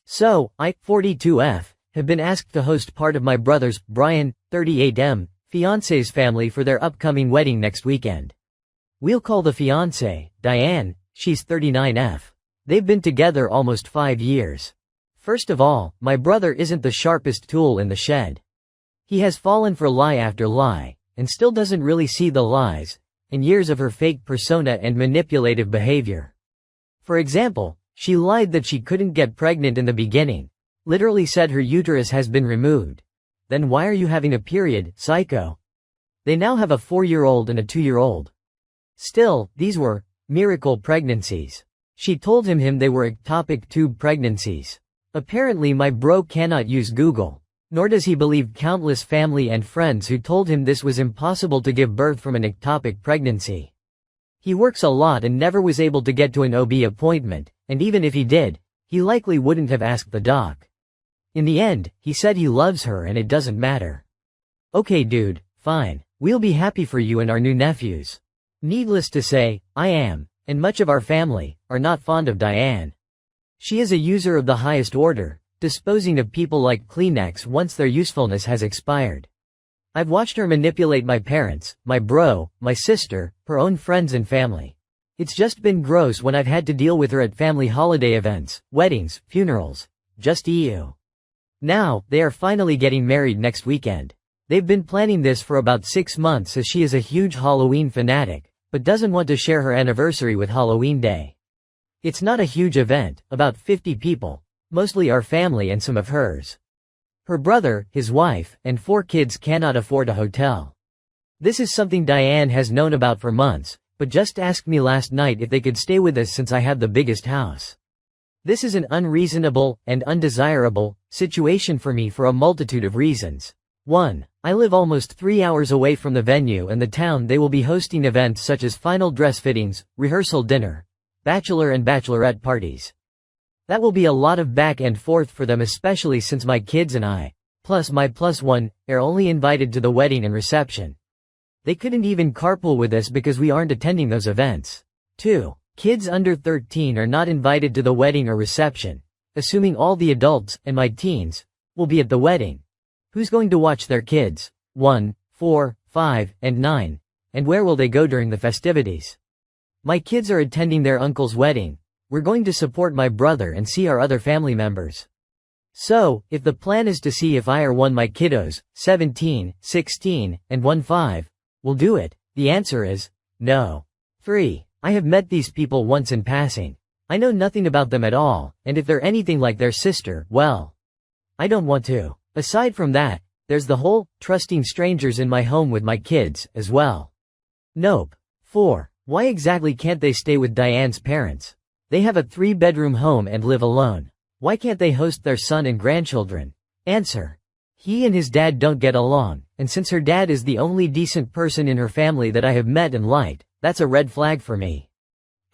So, I, 42F, have been asked to host part of my brother's, Brian, 38M, fiancé's family for their upcoming wedding next weekend. We'll call the fiancée, Diane, she's 39F. They've been together almost 5 years. First of all, my brother isn't the sharpest tool in the shed. He has fallen for lie after lie, and still doesn't really see the lies, and years of her fake persona and manipulative behavior. For example, she lied that she couldn't get pregnant in the beginning. Literally said her uterus has been removed. Then why are you having a period, psycho? They now have a 4-year-old and a 2-year-old. Still, these were miracle pregnancies. She told him they were ectopic tube pregnancies. Apparently my bro cannot use Google, nor does he believe countless family and friends who told him this was impossible to give birth from an ectopic pregnancy. He works a lot and never was able to get to an OB appointment, and even if he did, he likely wouldn't have asked the doc. In the end, he said he loves her and it doesn't matter. Okay dude, fine, we'll be happy for you and our new nephews. Needless to say, I am, and much of our family, are not fond of Diane. She is a user of the highest order, disposing of people like Kleenex once their usefulness has expired. I've watched her manipulate my parents, my bro, my sister, her own friends and family. It's just been gross when I've had to deal with her at family holiday events, weddings, funerals. Just ew. Now, they are finally getting married next weekend. They've been planning this for about 6 months as she is a huge Halloween fanatic, but doesn't want to share her anniversary with Halloween Day. It's not a huge event, about 50 people, mostly our family and some of hers. Her brother, his wife, and 4 kids cannot afford a hotel. This is something Diane has known about for months, but just asked me last night if they could stay with us since I have the biggest house. This is an unreasonable, and undesirable, situation for me for a multitude of reasons. 1. I live almost 3 hours away from the venue and the town they will be hosting events such as final dress fittings, rehearsal dinner, bachelor and bachelorette parties. That will be a lot of back and forth for them, especially since my kids and I, plus my +1, are only invited to the wedding and reception. They couldn't even carpool with us because we aren't attending those events. 2. Kids under 13 are not invited to the wedding or reception, assuming all the adults, and my teens, will be at the wedding. Who's going to watch their kids? 1, 4, 5, and 9, and where will they go during the festivities? My kids are attending their uncle's wedding. We're going to support my brother and see our other family members. So, if the plan is to see if I or my kiddos, 17, 16, and 15, will do it, the answer is no. 3. I have met these people once in passing. I know nothing about them at all, and if they're anything like their sister, well, I don't want to. Aside from that, there's the whole trusting strangers in my home with my kids, as well. Nope. 4. Why exactly can't they stay with Diane's parents? They have a 3-bedroom home and live alone. Why can't they host their son and grandchildren? Answer. He and his dad don't get along, and since her dad is the only decent person in her family that I have met and liked, that's a red flag for me.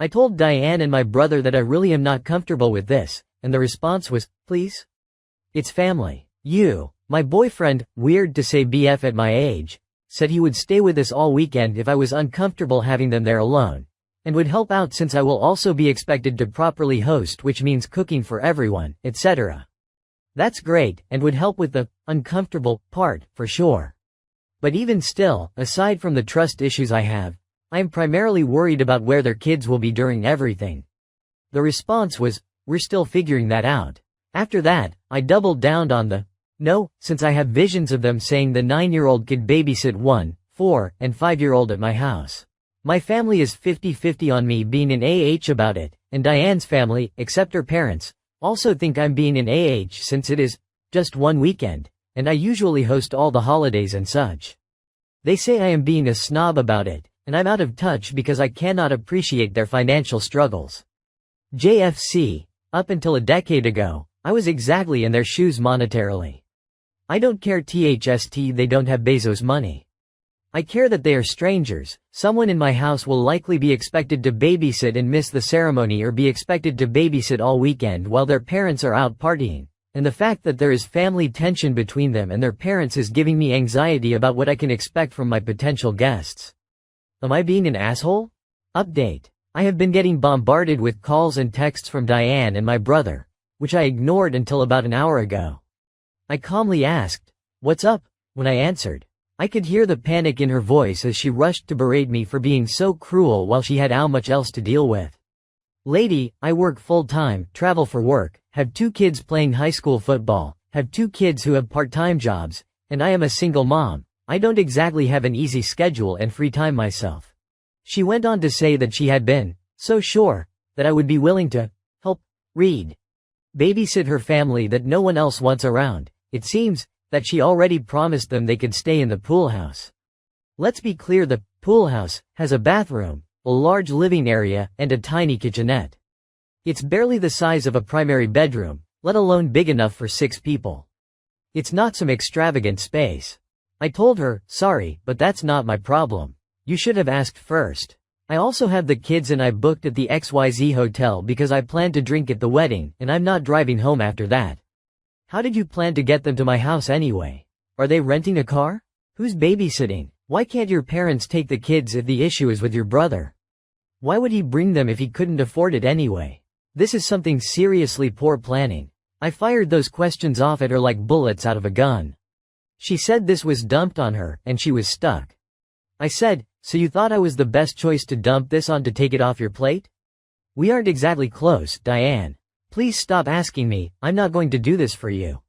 I told Diane and my brother that I really am not comfortable with this, and the response was, please? It's family. My boyfriend, weird to say BF at my age, said he would stay with us all weekend if I was uncomfortable having them there alone, and would help out since I will also be expected to properly host, which means cooking for everyone, etc. That's great, and would help with the uncomfortable part, for sure. But even still, aside from the trust issues I have, I am primarily worried about where their kids will be during everything. The response was, we're still figuring that out. After that, I doubled down on the no, since I have visions of them saying the 9-year-old could babysit 1, 4, and 5-year-old at my house. My family is 50-50 on me being in AH about it, and Diane's family, except her parents, also think I'm being in AH since it is just one weekend, and I usually host all the holidays and such. They say I am being a snob about it, and I'm out of touch because I cannot appreciate their financial struggles. JFC, up until a decade ago, I was exactly in their shoes monetarily. I don't care THST they don't have Bezos money. I care that they are strangers. Someone in my house will likely be expected to babysit and miss the ceremony or be expected to babysit all weekend while their parents are out partying, and the fact that there is family tension between them and their parents is giving me anxiety about what I can expect from my potential guests. Am I being an asshole? Update. I have been getting bombarded with calls and texts from Diane and my brother, which I ignored until about an hour ago. I calmly asked, "What's up?" when I answered. I could hear the panic in her voice as she rushed to berate me for being so cruel while she had how much else to deal with. "Lady, I work full-time, travel for work, have 2 kids playing high school football, have 2 kids who have part-time jobs, and I am a single mom. I don't exactly have an easy schedule and free time myself." She went on to say that she had been so sure that I would be willing to help babysit her family that no one else wants around. It seems that she already promised them they could stay in the pool house. Let's be clear, the pool house has a bathroom, a large living area, and a tiny kitchenette. It's barely the size of a primary bedroom, let alone big enough for 6 people. It's not some extravagant space. I told her, "Sorry, but that's not my problem. You should have asked first. I also have the kids and I booked at the XYZ hotel because I plan to drink at the wedding and I'm not driving home after that." "How did you plan to get them to my house anyway? Are they renting a car? Who's babysitting? Why can't your parents take the kids if the issue is with your brother? Why would he bring them if he couldn't afford it anyway? This is something seriously poor planning." I fired those questions off at her like bullets out of a gun. She said this was dumped on her and she was stuck. I said, "So you thought I was the best choice to dump this on to take it off your plate? We aren't exactly close, Diane. Please stop asking me, I'm not going to do this for you."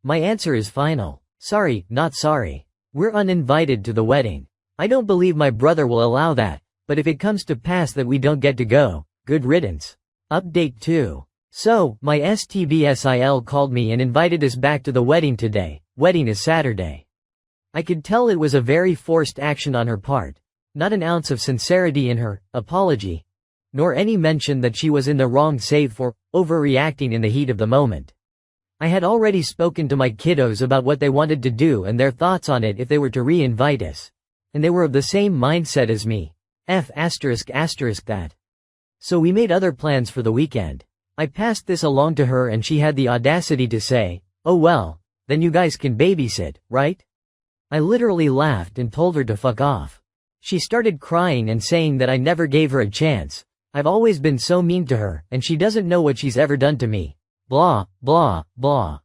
My answer is final. Sorry, not sorry. We're uninvited to the wedding. I don't believe my brother will allow that, but if it comes to pass that we don't get to go, good riddance. Update 2. So, my STBSIL called me and invited us back to the wedding today. Wedding is Saturday. I could tell it was a very forced action on her part. Not an ounce of sincerity in her apology, nor any mention that she was in the wrong save for overreacting in the heat of the moment. I had already spoken to my kiddos about what they wanted to do and their thoughts on it if they were to re-invite us. And they were of the same mindset as me. That. So we made other plans for the weekend. I passed this along to her and she had the audacity to say, "Oh well, then you guys can babysit, right?" I literally laughed and told her to fuck off. She started crying and saying that I never gave her a chance. I've always been so mean to her and she doesn't know what she's ever done to me. Blah, blah, blah.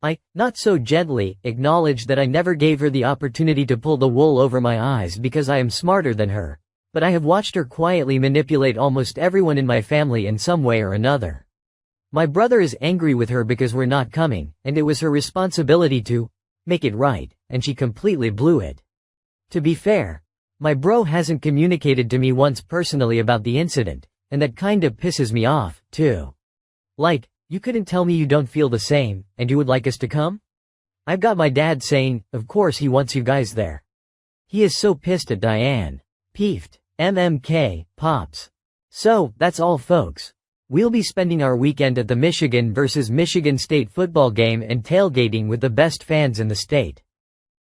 I, not so gently, acknowledged that I never gave her the opportunity to pull the wool over my eyes because I am smarter than her. But I have watched her quietly manipulate almost everyone in my family in some way or another. My brother is angry with her because we're not coming, and it was her responsibility to make it right, and she completely blew it. To be fair, my bro hasn't communicated to me once personally about the incident, and that kinda pisses me off, too. Like, you couldn't tell me you don't feel the same, and you would like us to come? I've got my dad saying, of course he wants you guys there. He is so pissed at Diane. Peeved. MMK, Pops. So, that's all folks. We'll be spending our weekend at the Michigan vs. Michigan State football game and tailgating with the best fans in the state.